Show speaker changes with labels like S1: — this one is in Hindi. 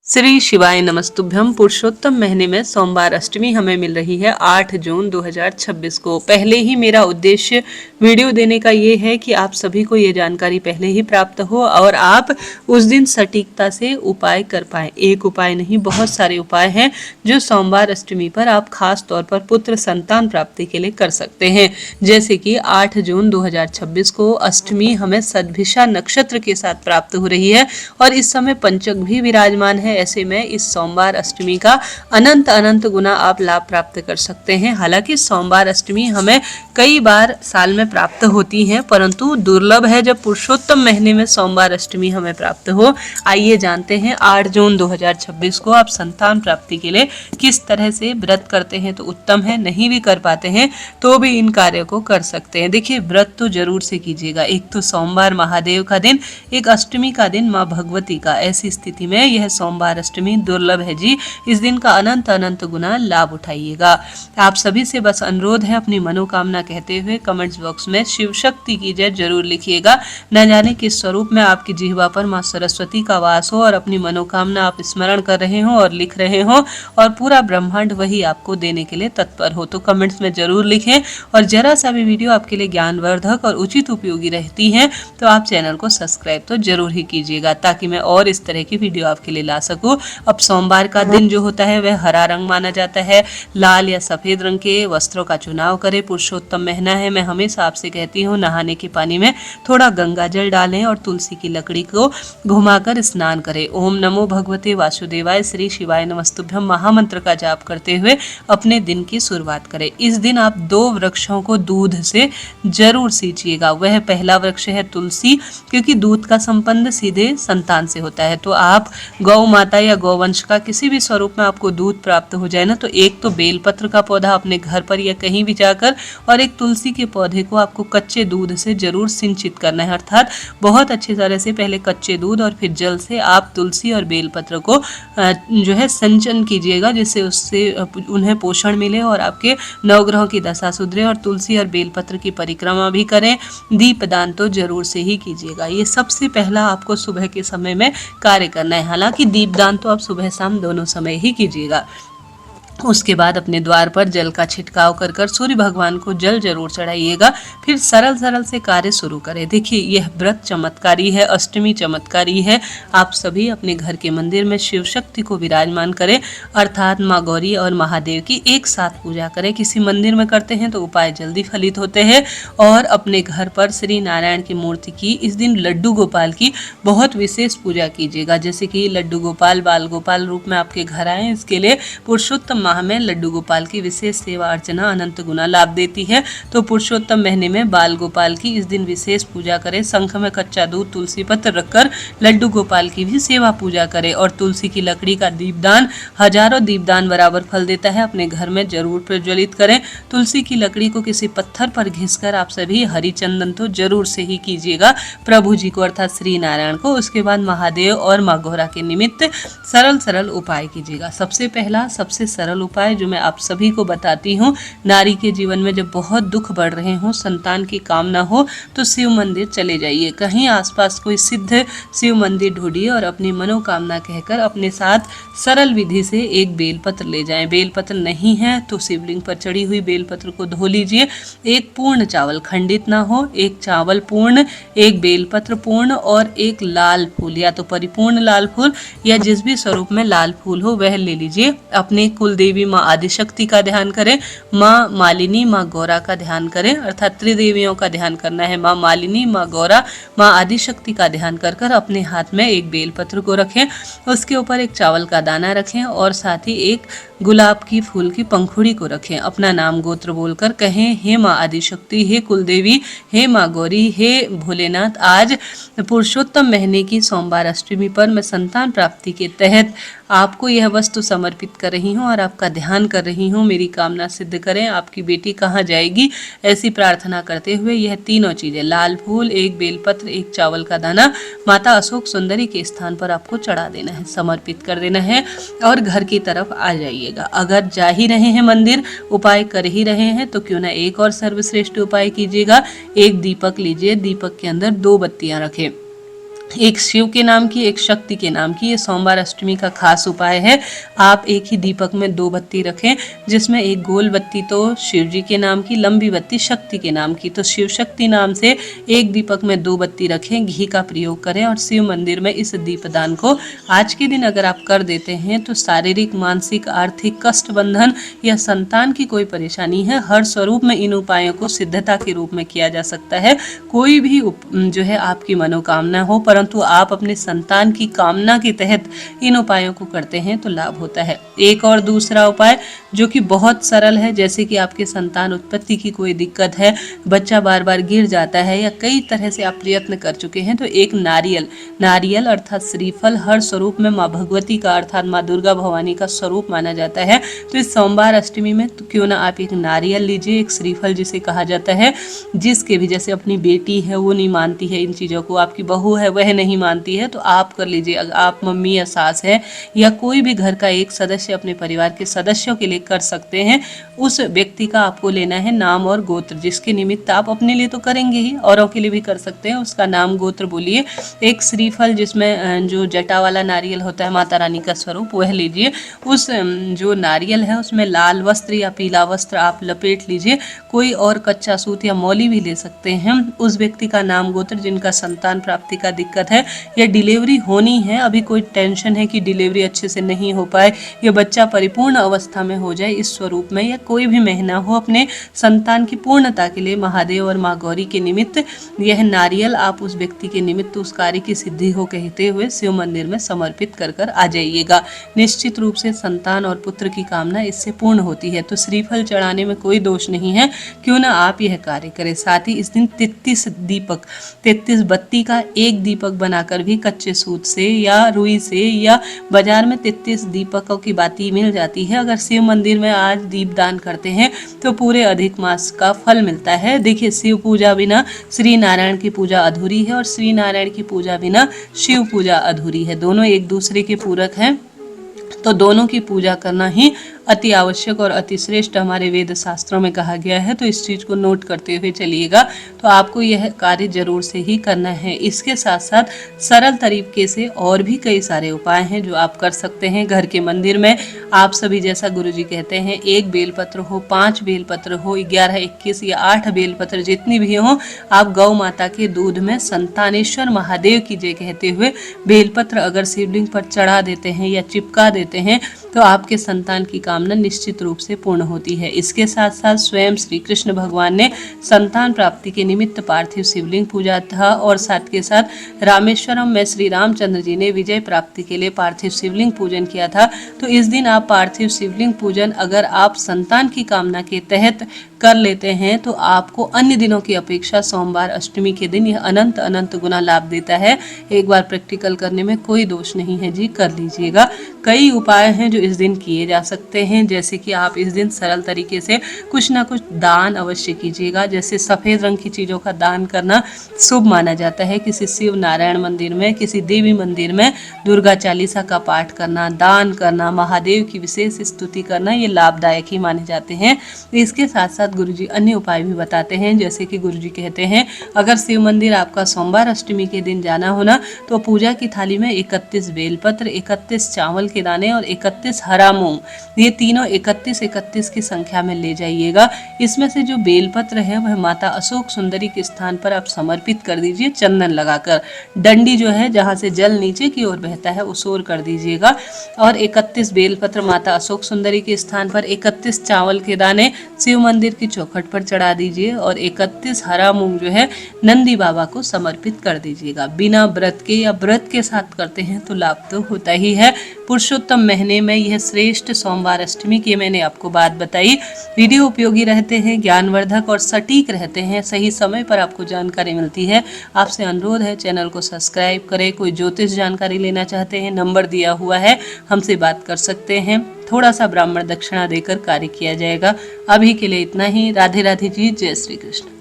S1: श्री शिवाय नमस्तुभ्यम। पुरुषोत्तम महीने में सोमवार अष्टमी हमें मिल रही है 8 जून 2026 को। पहले ही मेरा उद्देश्य वीडियो देने का ये है कि आप सभी को ये जानकारी पहले ही प्राप्त हो और आप उस दिन सटीकता से उपाय कर पाए। एक उपाय नहीं, बहुत सारे उपाय हैं जो सोमवार अष्टमी पर आप खास तौर पर पुत्र संतान प्राप्ति के लिए कर सकते हैं। जैसे कि 8 जून 2026 को अष्टमी हमें सद्भिषा नक्षत्र के साथ प्राप्त हो रही है और इस समय पंचक भी विराजमान है। ऐसे में इस सोमवार अष्टमी का अनंत अनंत गुना आप लाभ प्राप्त कर सकते हैं। हालांकि सोमवार अष्टमी हमें कई बार साल में प्राप्त होती है, परंतु दुर्लभ है जब पुरुषोत्तम महीने में सोमवार अष्टमी हमें प्राप्त हो। आइए जानते हैं 8 जून 2026 को आप संतान प्राप्ति के लिए किस तरह से व्रत करते हैं तो उत्तम है। नहीं भी कर पाते हैं तो भी इन कार्यों को कर सकते हैं। देखिए, व्रत तो जरूर से कीजिएगा। एक तो सोमवार महादेव का दिन, एक अष्टमी का दिन माँ भगवती का। ऐसी स्थिति में यह सोमवार अष्टमी दुर्लभ है जी। इस दिन का अनंत अनंत गुना लाभ उठाइएगा। आप सभी से बस अनुरोध है, अपनी मनोकामना कहते हुए कमेंट्स बॉक्स में शिव शक्ति की जय जरूर लिखिएगा। न जाने किस स्वरूप में आपकी जिह्वा पर माँ सरस्वती का वास हो और अपनी मनोकामना आप स्मरण कर रहे हो और लिख रहे हो और पूरा ब्रह्मांड वही आपको देने के लिए तत्पर हो। तो कमेंट्स में जरूर लिखें और जरा सा भी वीडियो आपके लिए ज्ञानवर्धक और उचित उपयोगी रहती है तो आप चैनल को सब्सक्राइब तो जरूर ही कीजिएगा, ताकि मैं और इस तरह की वीडियो आपके लिए ला सकूं। अब सोमवार का दिन जो होता है वह हरा रंग माना जाता है। लाल या सफेद रंग के वस्त्रों का चुनाव करें। पुरुषोत्तम महीना है, मैं हमेशा आपसे कहती हूँ नहाने के पानी में थोड़ा गंगा जल डालें और तुलसी की लकड़ी को घुमाकर स्नान करें। ओम नमो भगवते वासुदेवाय श्री शिवाय नमस्तुभ्यम महामंत्र का जाप करते हुए अपने दिन की शुरुआत करें। इस दिन आप 2 वृक्षों को दूध से जरूर सींचिएगा। वह पहला वृक्ष है तुलसी, क्योंकि दूध का संबंध सीधे संतान से होता है। तो आप गौ माता या गौवंश का किसी भी स्वरूप में आपको दूध प्राप्त हो जाए ना, तो एक तो बेलपत्र का पौधा अपने घर पर या कहीं भी जाकर और एक तुलसी के पौधे को आपको कच्चे दूध से जरूर सिंचित करना है। अर्थात बहुत अच्छी तरह से पहले कच्चे दूध और फिर जल से आप तुलसी और बेलपत्र को जो है सिंचन कीजिएगा, जिससे उससे उन्हें पोषण मिले और आपके नवग्रहों की दशा सुधरे। और तुलसी और बेलपत्र की परिक्रमा भी करें। दीपदान तो जरूर से ही कीजिएगा। ये सबसे पहला आपको सुबह के समय में कार्य करना है। हालांकि दीपदान तो आप सुबह शाम दोनों समय ही कीजिएगा। उसके बाद अपने द्वार पर जल का छिड़काव कर कर सूर्य भगवान को जल जरूर चढ़ाइएगा। फिर सरल सरल से कार्य शुरू करें। देखिए, यह व्रत चमत्कारी है, अष्टमी चमत्कारी है। आप सभी अपने घर के मंदिर में शिव शक्ति को विराजमान करें, अर्थात माँ गौरी और महादेव की एक साथ पूजा करें। किसी मंदिर में करते हैं तो उपाय जल्दी फलित होते हैं। और अपने घर पर श्री नारायण की मूर्ति की इस दिन लड्डू गोपाल की बहुत विशेष पूजा कीजिएगा। जैसे कि लड्डू गोपाल बाल गोपाल रूप में आपके घर आए, इसके लिए पुरुषोत्तम माह में लड्डू गोपाल की विशेष सेवा अर्चना अनंत गुना लाभ देती है। तो पुरुषोत्तम महीने में बाल गोपाल की इस दिन विशेष पूजा करें। शंख में कच्चा दूध तुलसी पत्र रखकर लड्डू गोपाल की भी सेवा पूजा करें। और तुलसी की लकड़ी का दीपदान हजारों दीपदान बराबर फल देता है। अपने घर में जरूर प्रज्वलित करें। तुलसी की लकड़ी को किसी पत्थर पर घिसकर आप सभी हरि चंदन तो जरूर से ही कीजिएगा प्रभु जी को, अर्थात श्री नारायण को। उसके बाद महादेव और माँ गौरा के निमित्त सरल सरल उपाय कीजिएगा। सबसे पहला सबसे सरल उपाय जो मैं आप सभी को बताती हूँ, नारी के जीवन में जब बहुत दुख बढ़ रहे हो, संतान की कामना हो, तो शिव मंदिर चले जाइए। कहीं आसपास कोई सिद्ध शिव मंदिर ढूंढिए और अपनी मनोकामना कहकर अपने साथ सरल विधि से एक बेलपत्र ले जाएं। बेलपत्र नहीं है तो शिवलिंग पर चढ़ी हुई बेलपत्र को धो लीजिए। एक पूर्ण चावल, खंडित ना हो, एक चावल पूर्ण, एक बेलपत्र पूर्ण और एक लाल फूल, या तो परिपूर्ण लाल फूल या जिस भी स्वरूप में लाल फूल हो वह ले लीजिए। अपने कुल देवी माँ आदिशक्ति का ध्यान करें, माँ मालिनी, माँ गौरा का ध्यान करें। अर्थात त्रिदेवियों का ध्यान करना है। माँ मालिनी, माँ गौरा, माँ आदिशक्ति का ध्यान कर कर अपने हाथ में एक बेलपत्र को रखें। उसके ऊपर एक चावल का दाना रखें और साथ ही एक गुलाब की फूल की पंखुड़ी को रखें। अपना नाम गोत्र बोलकर कहें, हे माँ आदिशक्ति, हे कुलदेवी, हे माँ गौरी, हे भोलेनाथ, आज पुरुषोत्तम महीने की सोमवार अष्टमी पर मैं संतान प्राप्ति के तहत आपको यह वस्तु समर्पित कर रही हूँ और आपका ध्यान कर रही हूँ। मेरी कामना सिद्ध करें। आपकी बेटी कहाँ जाएगी, ऐसी प्रार्थना करते हुए यह तीनों चीजें, लाल फूल, एक बेलपत्र, एक चावल का दाना, माता अशोक सुंदरी के स्थान पर आपको चढ़ा देना है, समर्पित कर देना है और घर की तरफ आ जाइएगा। अगर जा ही रहे हैं मंदिर, उपाय कर ही रहे हैं, तो क्यों ना एक और सर्वश्रेष्ठ उपाय कीजिएगा। एक दीपक लीजिए, दीपक के अंदर 2 बत्तियां रखें। एक शिव के नाम की, एक शक्ति के नाम की। ये सोमवार अष्टमी का खास उपाय है। आप एक ही दीपक में 2 बत्ती रखें, जिसमें एक गोल बत्ती तो शिव जी के नाम की, लंबी बत्ती शक्ति के नाम की। तो शिव शक्ति नाम से एक दीपक में 2 बत्ती रखें, घी का प्रयोग करें और शिव मंदिर में इस दीपदान को आज के दिन अगर आप कर देते हैं तो शारीरिक, मानसिक, आर्थिक कष्ट बंधन या संतान की कोई परेशानी है, हर स्वरूप में इन उपायों को सिद्धता के रूप में किया जा सकता है। कोई भी जो है आपकी मनोकामना हो, परंतु आप अपने संतान की कामना के तहत इन उपायों को करते हैं तो लाभ होता है। एक और दूसरा उपाय जो कि बहुत सरल है, जैसे कि आपके संतान उत्पत्ति की कोई दिक्कत है, बच्चा बार बार गिर जाता है या कई तरह से आप प्रयत्न कर चुके हैं, तो एक नारियल अर्थात श्रीफल हर स्वरूप में माँ भगवती का अर्थात माँ दुर्गा भवानी का स्वरूप माना जाता है। तो इस सोमवार अष्टमी में तो क्यों ना आप एक नारियल लीजिए, एक श्रीफल जिसे कहा जाता है, जिसके भी जैसे अपनी बेटी है वो नहीं मानती है इन चीज़ों को, आपकी बहू है वह नहीं मानती है, तो आप कर लीजिए। अगर आप मम्मी या सास है या कोई भी घर का एक सदस्य अपने परिवार के सदस्यों के लिए कर सकते हैं। उस व्यक्ति का आपको लेना है नाम और गोत्र, जिसके निमित्त आप अपने लिए तो करेंगे ही, औरों के लिए भी कर सकते हैं। उसका नाम गोत्र बोलिए। एक श्रीफल जिसमें जो जटा वाला नारियल होता है माता रानी का स्वरूप, वह लीजिए। उस जो नारियल है उसमें लाल वस्त्र या पीला वस्त्र आप लपेट लीजिए। कोई और कच्चा सूत या मौली भी ले सकते हैं। उस व्यक्ति का नाम गोत्र जिनका संतान प्राप्ति का दिक्कत है या डिलीवरी होनी है, अभी कोई टेंशन है कि डिलीवरी अच्छे से नहीं हो पाए या बच्चा परिपूर्ण अवस्था में हो जाए, इस स्वरूप में या कोई भी महीना हो, अपने संतान की पूर्णता के लिए महादेव और माँ गौरी के निमित्त यह नारियल आप उस व्यक्ति के निमित्त उस कार्य की सिद्धि हो कहते हुए शिव मंदिर में समर्पित कर कर आ जाइएगा। निश्चित रूप से संतान और पुत्र की कामना इससे पूर्ण होती है। तो श्रीफल चढ़ाने में कोई दोष नहीं है, क्यों ना आप यह कार्य करें। साथ ही इस दिन 33 बत्ती का एक दीपक बनाकर भी कच्चे सूत से या रुई से या बाजार में 33 दीपकों की बाती मिल जाती है, अगर शिव मंदिर में आज दीपदान करते हैं तो पूरे अधिक मास का फल मिलता है। देखिए, शिव पूजा बिना श्री नारायण की पूजा अधूरी है और श्री नारायण की पूजा बिना शिव पूजा अधूरी है। दोनों एक दूसरे के पूरक हैं, तो दोनों की पूजा करना ही अति आवश्यक और अति श्रेष्ठ हमारे वेद शास्त्रों में कहा गया है। तो इस चीज़ को नोट करते हुए चलिएगा। तो आपको यह कार्य जरूर से ही करना है। इसके साथ साथ सरल तरीके से और भी कई सारे उपाय हैं जो आप कर सकते हैं घर के मंदिर में। आप सभी जैसा गुरुजी कहते हैं, 1 बेलपत्र हो, 5 बेलपत्र हो, 11, 21 या 8 बेलपत्र जितनी भी हो, आप गौ माता के दूध में संतानेश्वर महादेव की जय कहते हुए बेलपत्र अगर शिवलिंग पर चढ़ा देते हैं या चिपका देते हैं तो आपके संतान की कामना निश्चित रूप से पूर्ण होती है। इसके साथ साथ स्वयं श्री कृष्ण भगवान ने संतान प्राप्ति के निमित्त पार्थिव शिवलिंग पूजा था और साथ के साथ रामेश्वरम में श्री रामचंद्र जी ने विजय प्राप्ति के लिए पार्थिव शिवलिंग पूजन किया था। तो इस दिन आप पार्थिव शिवलिंग पूजन अगर आप संतान की कामना के तहत कर लेते हैं तो आपको अन्य दिनों की अपेक्षा सोमवार अष्टमी के दिन यह अनंत अनंत गुना लाभ देता है। एक बार प्रैक्टिकल करने में कोई दोष नहीं है जी, कर लीजिएगा। कई उपाय हैं जो इस दिन किए जा सकते हैं, जैसे कि आप इस दिन सरल तरीके से कुछ ना कुछ दान अवश्य कीजिएगा। जैसे सफ़ेद रंग की चीज़ों का दान करना शुभ माना जाता है। किसी शिव नारायण मंदिर में, किसी देवी मंदिर में दुर्गा चालीसा का पाठ करना, दान करना, महादेव की विशेष स्तुति करना, ये लाभदायक ही माने जाते हैं। इसके साथ साथ गुरुजी अन्य उपाय भी बताते हैं, जैसे कि गुरुजी कहते हैं अगर शिव मंदिर आपका सोमवार अष्टमी के दिन जाना होना तो पूजा की थाली में 31 बेलपत्र, 31 चावल के दाने और 31 हरा मूंग, ये तीनों 31 की संख्या में ले जाइएगा। इसमें से जो बेलपत्र है वह माता अशोक सुंदरी के स्थान पर आप समर्पित कर दीजिए चंदन लगाकर। डंडी जो है जहाँ से जल नीचे की ओर बहता है उस ओर कर दीजिएगा। और 31 बेलपत्र माता अशोक सुंदरी के स्थान पर 31 चावल के दाने शिव मंदिर की चौखट पर चढ़ा दीजिए और 31 हरा मूंग जो है नंदी बाबा को समर्पित कर दीजिएगा। बिना व्रत के या व्रत के साथ करते हैं तो लाभ तो होता ही है। पुरुषोत्तम महीने में यह श्रेष्ठ सोमवार अष्टमी की मैंने आपको बात बताई। वीडियो उपयोगी रहते हैं, ज्ञानवर्धक और सटीक रहते हैं, सही समय पर आपको जानकारी मिलती है। आपसे अनुरोध है चैनल को सब्सक्राइब करें। कोई ज्योतिष जानकारी लेना चाहते हैं, नंबर दिया हुआ है, हमसे बात कर सकते हैं। थोड़ा सा ब्राह्मण दक्षिणा देकर कार्य किया जाएगा। अभी के लिए इतना ही। राधे राधे जी, जय श्री कृष्ण।